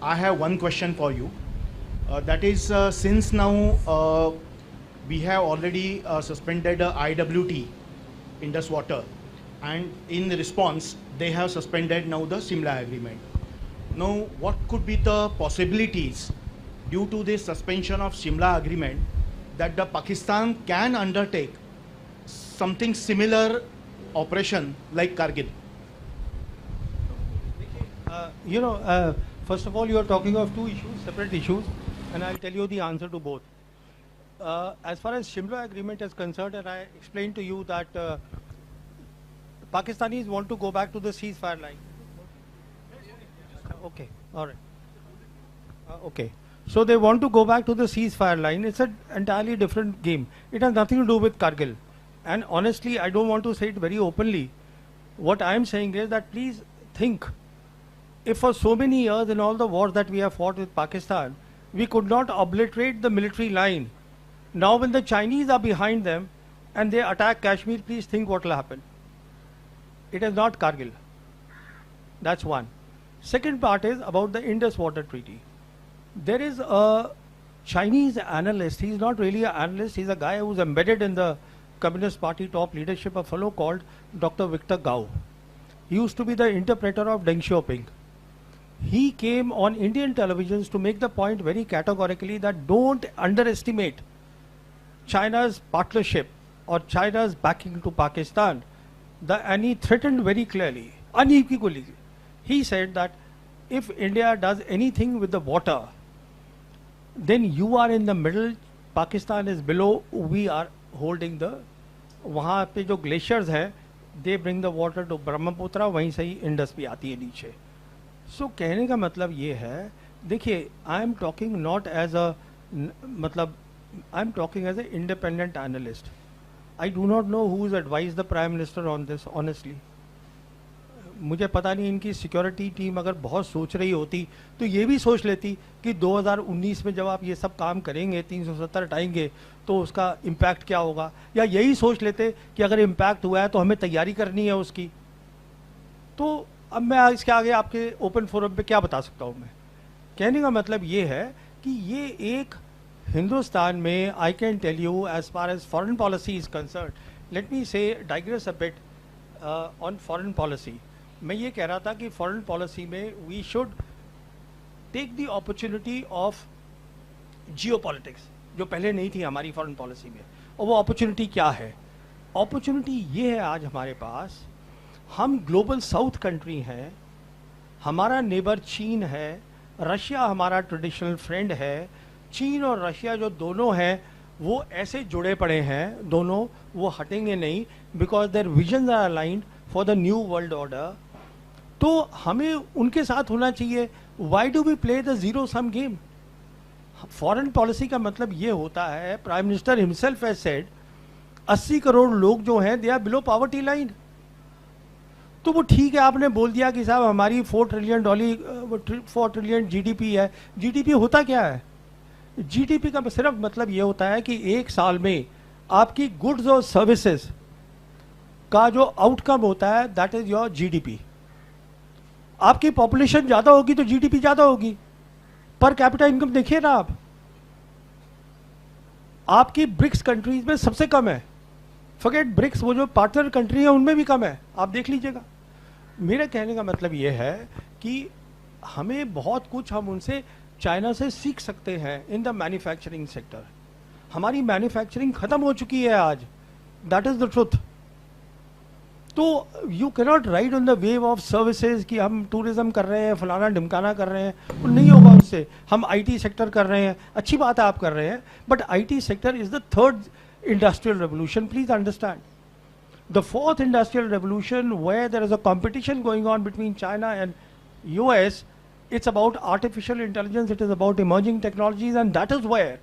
I have one question for you. That is, since now we have already suspended IWT, Indus Water, and in response, they have suspended now the Simla Agreement. Now, what could be the possibilities due to this suspension of Simla Agreement that the Pakistan can undertake something similar operation like Kargil? First of all, you are talking of two issues, separate issues, and I'll tell you the answer to both. As far as Shimla agreement is concerned, and I explained to you that Pakistanis want to go back to the ceasefire line. Okay, all right. Okay. So they want to go back to the ceasefire line. It's an entirely different game. It has nothing to do with Kargil. And honestly, I don't want to say it very openly. What I am saying is that please think, if for so many years in all the wars that we have fought with Pakistan, we could not obliterate the military line. Now when the Chinese are behind them and they attack Kashmir, please think what will happen. It is not Kargil. That's one. Second part is about the Indus Water Treaty. There is a Chinese analyst, he's not really an analyst, he's a guy who's embedded in the Communist Party top leadership, a fellow called Dr. Victor Gao. He used to be the interpreter of Deng Xiaoping. He came on Indian televisions to make the point very categorically that don't underestimate China's partnership or China's backing to Pakistan. And he threatened very clearly, unequivocally. He said that if India does anything with the water, then you are in the middle, Pakistan is below, we are holding the, वहाँ पे जो glaciers हैं, they bring the water to Brahmaputra, वहीं से ही Indus भी आती है नीचे. सो कहने का मतलब ये है, देखिए, I am talking not as a, मतलब I am talking as a independent analyst. I do not know who is advise the prime minister on this, honestly. मुझे पता नहीं, इनकी सिक्योरिटी टीम अगर बहुत सोच रही होती तो ये भी सोच लेती कि 2019 में जब आप ये सब काम करेंगे, 370 हटाएंगे, तो उसका इम्पैक्ट क्या होगा. या यही सोच लेते कि अगर इम्पैक्ट हुआ है तो हमें तैयारी करनी है उसकी. तो अब मैं इसके आगे आपके ओपन फोरम पे क्या बता सकता हूँ. मैं कहने का मतलब ये है कि ये एक हिंदुस्तान में, I can tell you as far as foreign policy is concern, let me say digress a bit on foreign policy. मैं ये कह रहा था कि फॉरेन पॉलिसी में we should take the opportunity of geopolitics, जो पहले नहीं थी हमारी फॉरेन पॉलिसी में. और वो अपॉर्चुनिटी क्या है? अपॉर्चुनिटी ये है आज हमारे पास, हम ग्लोबल साउथ कंट्री हैं, हमारा नेबर चीन है, रशिया हमारा ट्रेडिशनल फ्रेंड है. चीन और रशिया जो दोनों हैं वो ऐसे जुड़े पड़े हैं दोनों, वो हटेंगे नहीं, because their visions are aligned for the new world order. तो हमें उनके साथ होना चाहिए. Why do we play the zero sum game? Foreign policy का मतलब ये होता है, prime minister himself has said 80 crore लोग जो हैं they are below poverty line. तो वो ठीक है, आपने बोल दिया कि साहब हमारी $4 ट्रिलियन जीडीपी है. जीडीपी होता क्या है? जीडीपी का सिर्फ मतलब ये होता है कि एक साल में आपकी गुड्स और सर्विसेज का जो आउटकम होता है, दैट इज योर जीडीपी. आपकी पॉपुलेशन ज्यादा होगी तो जीडीपी ज्यादा होगी. पर कैपिटा इनकम देखिए ना आप, आपकी ब्रिक्स कंट्रीज में सबसे कम है. फॉरगेट ब्रिक्स, वो जो पार्टनर कंट्री है उनमें भी कम है, आप देख लीजिएगा. मेरे कहने का मतलब ये है कि हमें बहुत कुछ हम उनसे, चाइना से सीख सकते हैं इन द मैन्युफैक्चरिंग सेक्टर. हमारी मैन्युफैक्चरिंग खत्म हो चुकी है आज, दैट इज द ट्रुथ. तो you cannot ride on the wave of services कि हम टूरिज्म कर रहे हैं, फलाना ढिमकाना कर रहे हैं, वो नहीं होगा उससे. हम आईटी सेक्टर कर रहे हैं, अच्छी बात है आप कर रहे हैं, but IT sector is the third industrial revolution. Please understand, the fourth industrial revolution, where there is a competition going on between China and US, it's about artificial intelligence, it is about emerging technologies, and that is where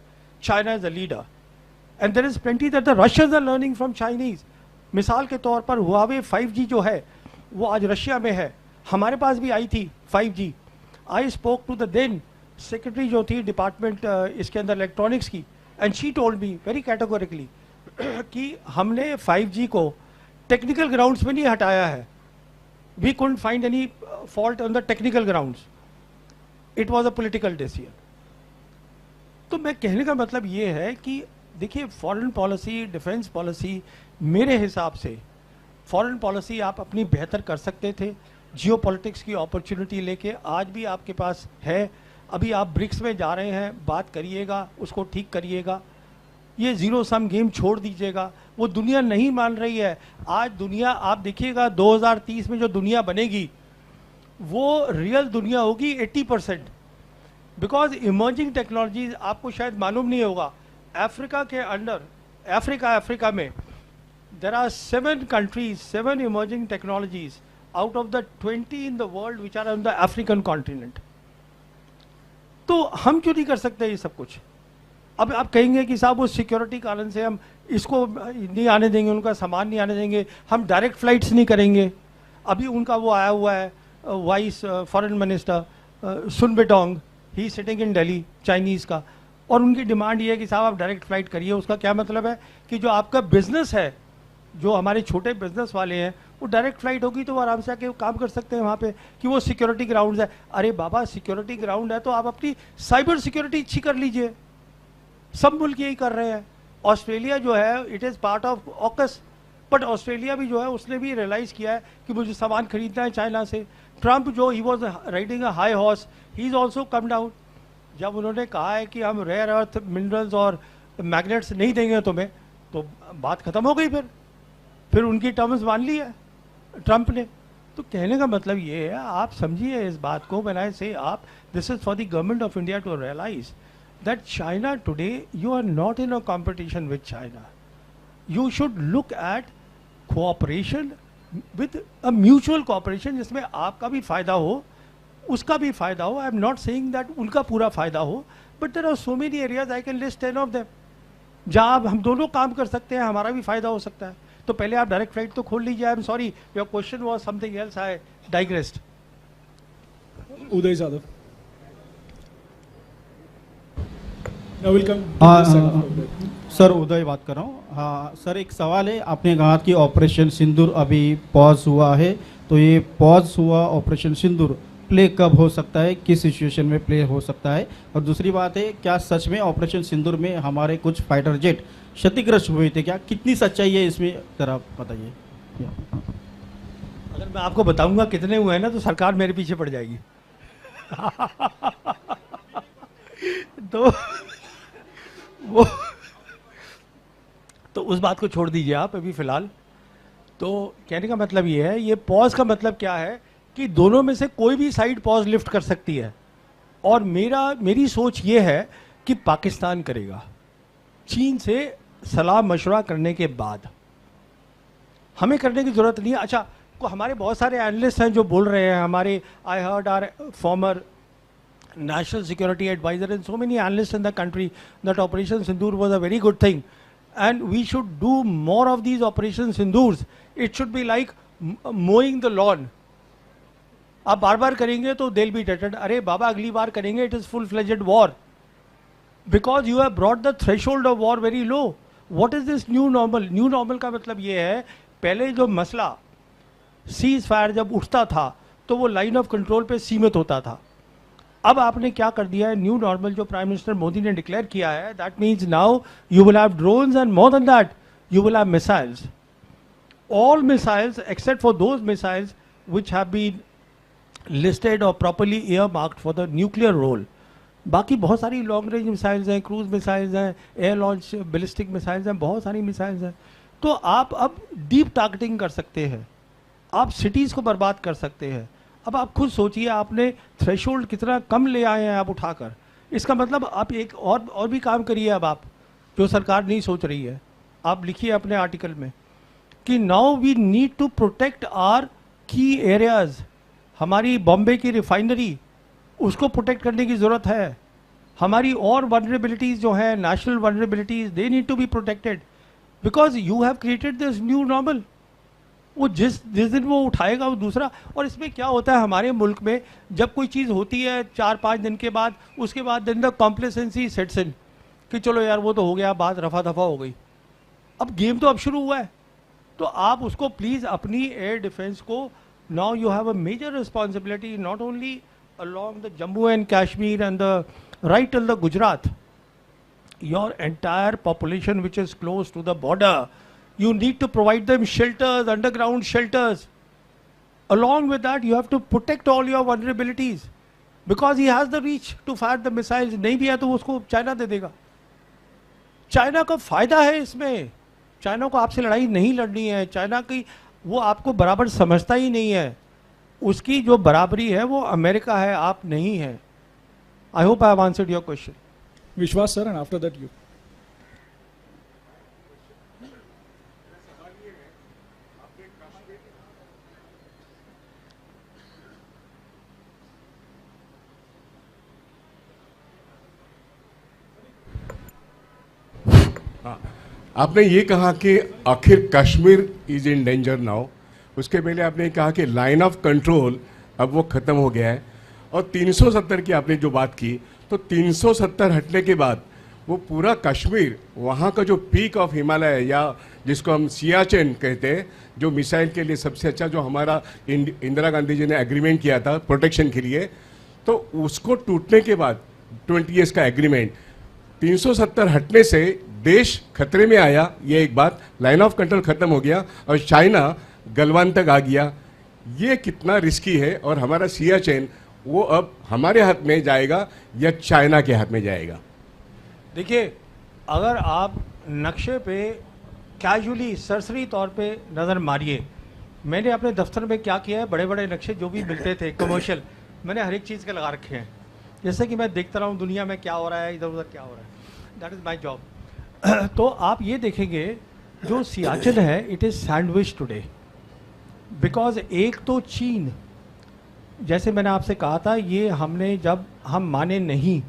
China is a leader. And there is plenty that the Russians are learning from Chinese. मिसाल के तौर पर Huawei 5G जो है वो आज Russia में है, हमारे पास भी आई थी 5G. I spoke to the then secretary जो थी डिपार्टमेंट इसके अंदर इलेक्ट्रॉनिक्स की, and she told me very categorically कि हमने 5G को टेक्निकल ग्राउंड्स में नहीं हटाया है. We couldn't find any fault on the technical grounds. It was a political decision. तो मैं कहने का मतलब ये है कि देखिए, फॉरेन पॉलिसी, डिफेंस पॉलिसी, मेरे हिसाब से फॉरेन पॉलिसी आप अपनी बेहतर कर सकते थे। जियो पॉलिटिक्स की अपॉर्चुनिटी लेके आज भी आपके पास है। अभी आप ब्रिक्स में जा रहे हैं, बात करिएगा, उसको ठीक करिएगा। ये जीरो सम गेम छोड़ दीजिएगा। वो दुनिया नहीं मान रही है। आज दुनिया, आप देखिएगा 2030 में जो दुनिया बनेगी वो रियल दुनिया होगी 80%, बिकॉज इमर्जिंग टेक्नोलॉजीज, आपको शायद मालूम नहीं होगा, अफ्रीका के अंडर, अफ्रीका में there are 7 countries, 7 emerging technologies out of the 20 in the world which are on the African continent. तो हम क्यों नहीं कर सकते ये सब कुछ? अब आप कहेंगे कि साहब वो सिक्योरिटी कारण से हम इसको नहीं आने देंगे, उनका सामान नहीं आने देंगे, हम डायरेक्ट फ्लाइट्स नहीं करेंगे। अभी उनका वो आया हुआ है vice foreign minister Sun Weidong, he sitting in Delhi, Chinese का, और उनकी डिमांड ये है कि साहब आप डायरेक्ट फ्लाइट करिए। उसका क्या मतलब है कि जो आपका बिजनेस है, जो हमारे छोटे बिजनेस वाले हैं, वो डायरेक्ट फ्लाइट होगी तो वो आराम से आके काम कर सकते हैं वहाँ पे, कि वो सिक्योरिटी ग्राउंड है। अरे बाबा, सिक्योरिटी ग्राउंड है तो आप अपनी साइबर सिक्योरिटी अच्छी कर लीजिए। सब मुल्क यही कर रहे हैं। ऑस्ट्रेलिया जो है, it is part of AUKUS, but Australia भी जो है उसने भी रियलाइज़ किया है कि मुझे सामान खरीदना है चाइना से। ट्रंप जो he was riding a high horse, he is also come down. जब उन्होंने कहा है कि हम रेयर अर्थ मिनरल्स और मैग्नेट्स नहीं देंगे तुम्हें, तो बात खत्म हो गई। फिर उनकी टर्म्स मान ली है ट्रंप ने। तो कहने का मतलब ये है, आप समझिए इस बात को। व्हेन आई से आप, this is for the government of India to realise that China today, you are not in a competition with China. You should look at cooperation with a mutual cooperation, जिसमें आपका भी फायदा हो, उसका भी फायदा हो। I am not saying that उनका पूरा फायदा हो, but there are so many areas, I can list 10 of them, जहाँ हम दोनों काम कर सकते हैं, हमारा भी फायदा हो सकता है। तो पहले आप डायरेक्ट फ्लाइट तो खोल लीजिए। I am sorry, your question was something else, I digressed. Uday Jadhav, now welcome. Sir Uday बात कर रहा हूँ। हाँ सर, एक सवाल है। आपने कहा कि ऑपरेशन सिंदूर अभी पॉज हुआ है, तो ये पॉज हुआ ऑपरेशन सिंदूर प्ले कब हो सकता है, किस सिचुएशन में प्ले हो सकता है? और दूसरी बात है, क्या सच में ऑपरेशन सिंदूर में हमारे कुछ फाइटर जेट क्षतिग्रस्त हुए थे क्या? कितनी सच्चाई है इसमें, जरा बताइए। अगर मैं आपको बताऊंगा कितने हुए हैं ना, तो सरकार मेरे पीछे पड़ जाएगी। तो वो, तो उस बात को छोड़ दीजिए आप अभी फिलहाल। तो कहने का मतलब ये है, ये पॉज का मतलब क्या है कि दोनों में से कोई भी साइड पॉज लिफ्ट कर सकती है। और मेरी सोच ये है कि पाकिस्तान करेगा, चीन से सलाह मशवरा करने के बाद। हमें करने की ज़रूरत नहीं है। अच्छा, को हमारे बहुत सारे एनालिस्ट हैं जो बोल रहे हैं, हमारे I heard our former national security advisor and so many analysts in the country that Operation Sindoor was a very good thing and we should do more of these Operation Sindoors. It should be like mowing the lawn. आप बार बार करेंगे तो they'll be deterred. अरे बाबा, अगली बार करेंगे, it is full-fledged war because you have brought the threshold of war very low. What is this new normal? New normal का मतलब ये है, पहले जो मसला सीज फायर जब उठता था तो वो लाइन ऑफ कंट्रोल पे सीमित होता था। अब आपने क्या कर दिया है, न्यू नॉर्मल जो प्राइम मिनिस्टर मोदी ने डिक्लेयर किया है, that means now you will have drones and more than that you will have missiles, all missiles except for those missiles which have been listed और properly air marked for the nuclear role. बाकी बहुत सारी long range missiles हैं, cruise missiles हैं, air launch ballistic missiles हैं, बहुत सारी missiles हैं। तो आप अब डीप टारगेटिंग कर सकते हैं, आप सिटीज़ को बर्बाद कर सकते हैं। अब आप खुद सोचिए, आपने थ्रेशोल्ड कितना कम ले आए हैं आप उठाकर। इसका मतलब आप एक और भी काम करिए अब आप, जो सरकार नहीं सोच रही है। आप लिखिए अपने आर्टिकल में कि now we need to protect our key areas. हमारी बॉम्बे की रिफाइनरी, उसको प्रोटेक्ट करने की ज़रूरत है। हमारी और वनरेबिलिटीज़ जो हैं, national vulnerabilities, they need to be protected because you have created this new normal. वो जिस दिन वो उठाएगा वो दूसरा। और इसमें क्या होता है हमारे मुल्क में, जब कोई चीज़ होती है 4-5 दिन के बाद, उसके बाद दिन द कॉम्प्लेसेंसी सेट्स इन कि चलो यार वो तो हो गया, बात रफा दफा हो गई। अब गेम तो अब शुरू हुआ है। तो आप उसको प्लीज़ अपनी एयर डिफेंस को, now you have a major responsibility not only along the Jammu and Kashmir and the right till the Gujarat, your entire population which is close to the border, you need to provide them shelters, underground shelters. Along with that, you have to protect all your vulnerabilities, because he has the reach to fire the missiles. नहीं भी है तो उसको China दे देगा. China का फायदा है इसमें. चाइना को आपसे लड़ाई नहीं लड़नी है. चाइना की वो आपको बराबर समझता ही नहीं है. उसकी जो बराबरी है वो अमेरिका है, आप नहीं है. I hope I have answered your question. Vishwas sir, and after that you. आपने ये कहा कि आखिर Kashmir is in danger now. उसके पहले आपने कहा कि लाइन ऑफ कंट्रोल अब वो ख़त्म हो गया है. और 370 की आपने जो बात की, तो 370 हटने के बाद वो पूरा कश्मीर, वहाँ का जो पीक ऑफ हिमालय या जिसको हम सियाचिन कहते हैं, जो मिसाइल के लिए सबसे अच्छा, जो हमारा इंदिरा गांधी जी ने एग्रीमेंट किया था प्रोटेक्शन के लिए, तो उसको टूटने के बाद 20 ईयर्स का एग्रीमेंट, 370 हटने से देश खतरे में आया. ये एक बात, लाइन ऑफ कंट्रोल खत्म हो गया और चाइना गलवान तक आ गया. ये कितना रिस्की है, और हमारा सियाचिन वो अब हमारे हाथ में जाएगा या चाइना के हाथ में जाएगा? देखिए, अगर आप नक्शे पे कैजुअली सरसरी तौर पे नज़र मारिए, मैंने अपने दफ्तर में क्या किया है, बड़े बड़े नक्शे जो भी मिलते थे कमर्शियल, मैंने हर एक चीज़ के लगा रखे हैं. जैसे कि मैं देखता रहा हूँ दुनिया में क्या हो रहा है, इधर उधर क्या हो रहा है. That is my job. तो आप ये देखेंगे जो सियाचिन है, it is sandwich today. Because एक तो चीन, जैसे मैंने आपसे कहा था, ये हमने जब हम माने नहीं,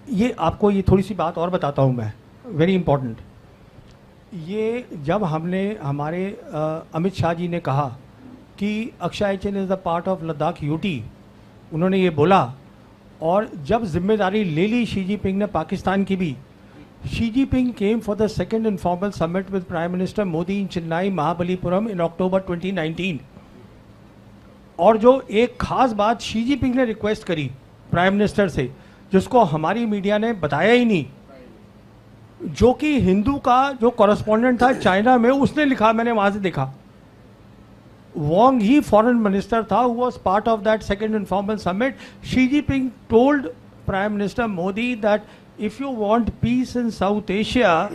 ये आपको ये थोड़ी सी बात और बताता हूँ मैं, वेरी इंपॉर्टेंट. ये जब हमने हमारे अमित शाह जी ने कहा कि Aksai Chin is the part of Ladakh UT, उन्होंने ये बोला, और जब जिम्मेदारी ले ली शी जिनपिंग ने पाकिस्तान की भी, Xi Jinping came for the second informal summit with prime minister Modi in Chennai Mahabalipuram in October 2019. और जो एक खास बात शी जिनपिंग ने रिक्वेस्ट करी प्राइम मिनिस्टर से, जिसको हमारी मीडिया ने बताया ही नहीं, जो कि हिंदू का जो कॉरेस्पॉन्डेंट था चाइना में, उसने लिखा, मैंने वहाँ से देखा. Wang Yi, foreign minister था, who was part of that second informal summit. Xi Jinping told Prime Minister Modi that if you want peace in South Asia,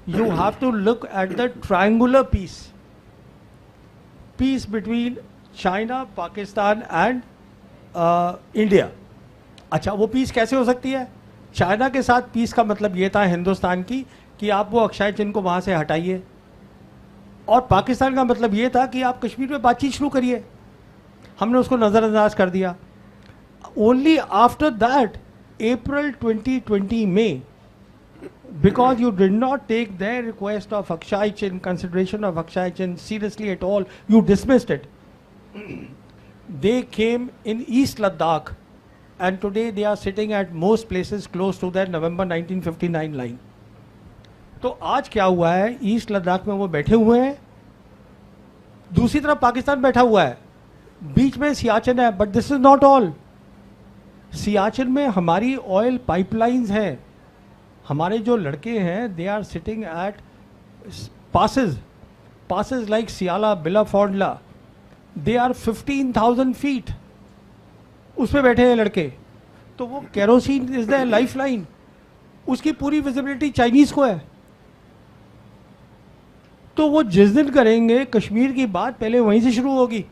you have to look at the triangular peace. Peace between China, Pakistan and India. अच्छा, वो piece कैसे हो सकती है? China के साथ piece का मतलब ये था हिंदुस्तान की कि आप वो अक्षय चिन्ह को वहाँ से हटाइए, और पाकिस्तान का मतलब ये था कि आप कश्मीर में बातचीत शुरू करिए. हमने उसको नज़रअंदाज कर दिया. ओनली आफ्टर दैट अप्रैल 2020 में, because you did not take their request of Akshay Chin, consideration of Akshay Chin seriously at all, you dismissed it. They came in East Ladakh, and today they are sitting at most places close to their November 1959 line. तो आज क्या हुआ है, east Ladakh में वो बैठे हुए हैं, दूसरी तरफ पाकिस्तान बैठा हुआ है, बीच में सियाचिन है. But this is not all. Siachen में हमारी ऑयल पाइपलाइंस हैं. हमारे जो लड़के हैं, they are sitting at passes like Siala, Bilafondla, they are 15,000 feet, उस पर बैठे हैं लड़के. तो वो kerosene is the life line, उसकी पूरी विजिबिलिटी चाइनीज को है. तो वो जिस दिन करेंगे कश्मीर की बात, पहले वहीं से शुरू होगी.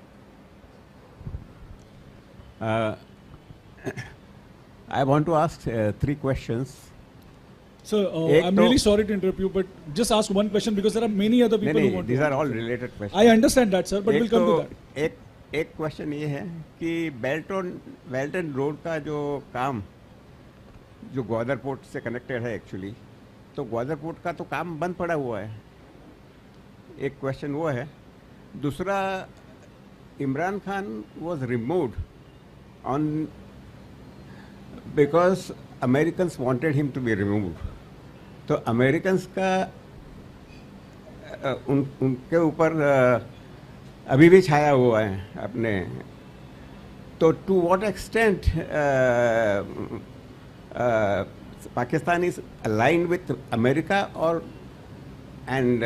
I want to ask 3 questions. Sir, I'm really sorry to interrupt you, but just ask one question because there are many other people who want these to. are all related questions. I understand that, sir, but we'll come to that. एक question ये है कि belt and road का जो काम, जो Gwadar port से connected है एक्चुअली, तो ग्वादर पोर्ट का तो काम बंद पड़ा हुआ है. एक क्वेश्चन वो है. दूसरा, Imran Khan was removed on because Americans wanted him to be removed. तो अमेरिकन्स का उनके ऊपर अभी भी छाया हुआ है अपने तो to what extent Pakistan is aligned with America और and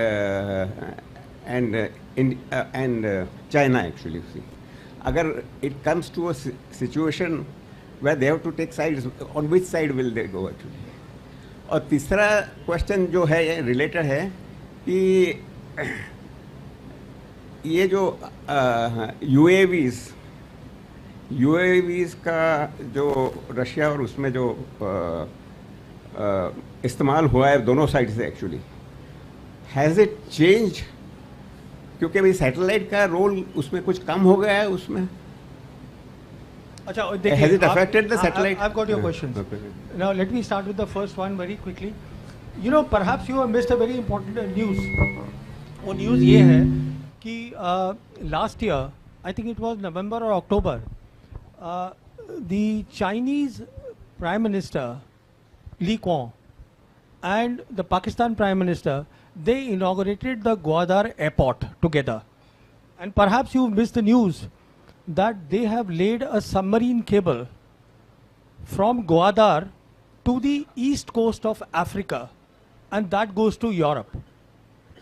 China actually. See, agar it comes to a situation where they have to take sides, on which side will they go actually? और तीसरा क्वेश्चन जो है ये related है कि ये जो UAVs का जो रशिया और उसमें जो इस्तेमाल हुआ है दोनों साइड से एक्चुअली, हैज़ इट चेंज? क्योंकि भाई सैटेलाइट का रोल उसमें कुछ कम हो गया है उसमें. अच्छा, Has it affected the satellite? I've got your questions. Okay. Now let me start with the first one very quickly. You know, perhaps you have missed a very important news. वो news ये है कि last year, I think it was November or October, the Chinese Prime Minister Li Qiang and the Pakistan Prime Minister, they inaugurated the Gwadar airport together. And perhaps you missed the news that they have laid a submarine cable from Gwadar to the east coast of Africa, and that goes to Europe.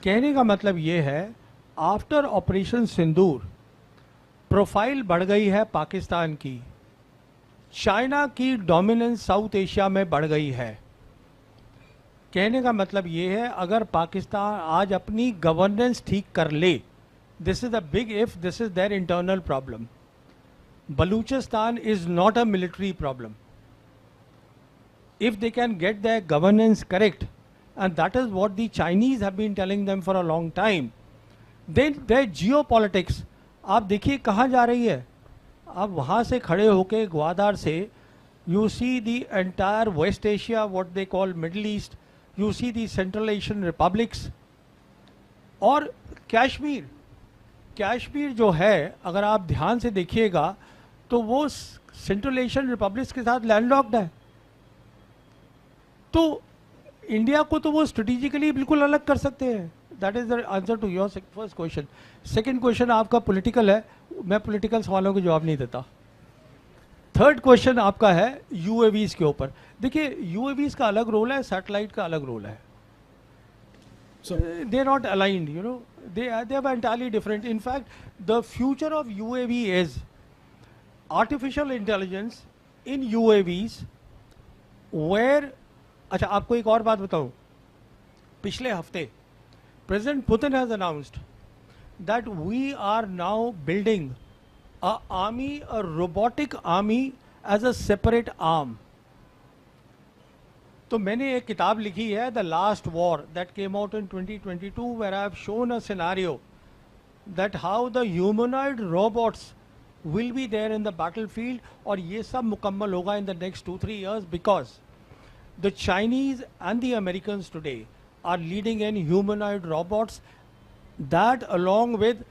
कहने का मतलब ये है, after operation सिंदूर profile बढ़ गई है पाकिस्तान की, China की डोमिनेंस साउथ एशिया में बढ़ गई है. कहने का मतलब ये है, अगर पाकिस्तान आज अपनी गवर्नेंस ठीक कर ले, this is a big if, this is their internal problem. Balochistan is not a military problem. If they can get their governance correct, and that is what the Chinese have been telling them for a long time, then their geopolitics आप देखिए कहाँ जा रही है. आप वहाँ से खड़े होके ग्वादार से you see the entire West Asia, what they call Middle East, you see the Central Asian republics, और कश्मीर जो है अगर आप ध्यान से देखिएगा तो वो सेंट्रल एशियन रिपब्लिक्स के साथ लैंडलॉक्ड है. तो इंडिया को तो वो स्ट्रेटेजिकली बिल्कुल अलग कर सकते हैं. That is the answer to your first question. Second question आपका पॉलिटिकल है, मैं पॉलिटिकल सवालों के जवाब नहीं देता. थर्ड क्वेश्चन आपका है यूएवीज के ऊपर. देखिए, यूएवीज का अलग रोल है, सैटेलाइट का अलग रोल है. They are not aligned, you know, they are entirely different. In fact the future of UAV is artificial intelligence in UAVs where. अच्छा, आपको एक और बात बताऊं, पिछले हफ्ते president Putin has announced that we are now building a robotic army as a separate arm. तो मैंने एक किताब लिखी है, The Last War, that came out in 2022, where I have shown a scenario that how the humanoid robots will be there in the battlefield, और ये सब मुकम्मल होगा in the next 2-3 years, because the Chinese and the Americans today are leading in humanoid robots, that along with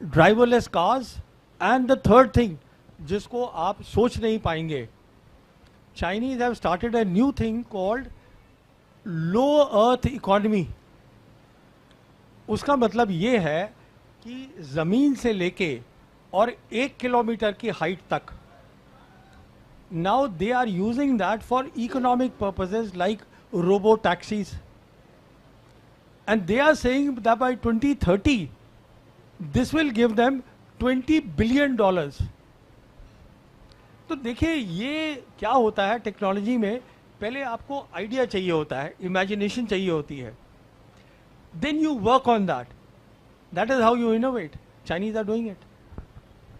driverless cars, and the third thing जिसको आप सोच नहीं पाएंगे, Chinese have started a new thing called low earth economy. उसका मतलब ये है कि ज़मीन से लेके और 1 किलोमीटर की हाइट तक, now they are using that for economic purposes like robo taxis, and they are saying that by 2030 this will give them $20 billion. तो देखिए ये क्या होता है टेक्नोलॉजी में, पहले आपको आइडिया चाहिए होता है, इमेजिनेशन चाहिए होती है, then you work on that. That is how you innovate. Chinese are doing it.